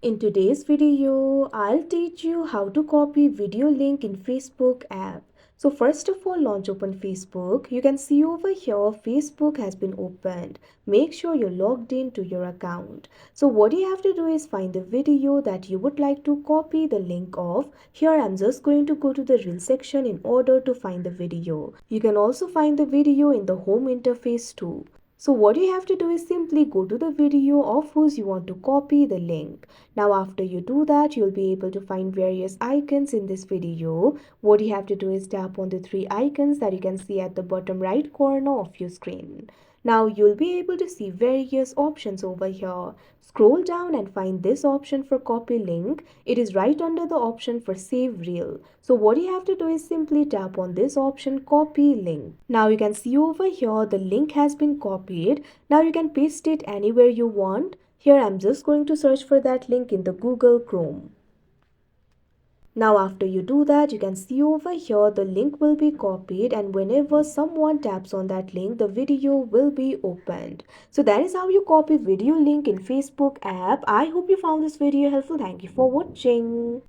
In today's video, I'll teach you how to copy video link in Facebook app. So first of all, launch open Facebook. You can see over here Facebook has been opened. Make sure you're logged in to your account. So what you have to do is find the video that you would like to copy the link of. Here I'm just going to go to the reel section in order to find the video. You can also find the video in the home interface too. So what you have to do is simply go to the video of whose you want to copy the link. Now after you do that, you'll be able to find various icons in this video. What you have to do is tap on the three icons that you can see at the bottom right corner of your screen. Now you'll be able to see various options over here. Scroll down and find this option for copy link. It is right under the option for save reel. So what you have to do is simply tap on this option copy link. Now you can see over here the link has been copied. Now you can paste it anywhere you want. Here I'm just going to search for that link in the Google Chrome. Now after you do that, you can see over here the link will be copied, and whenever someone taps on that link, the video will be opened. So that is how you copy video link in Facebook app. I hope you found this video helpful. Thank you for watching.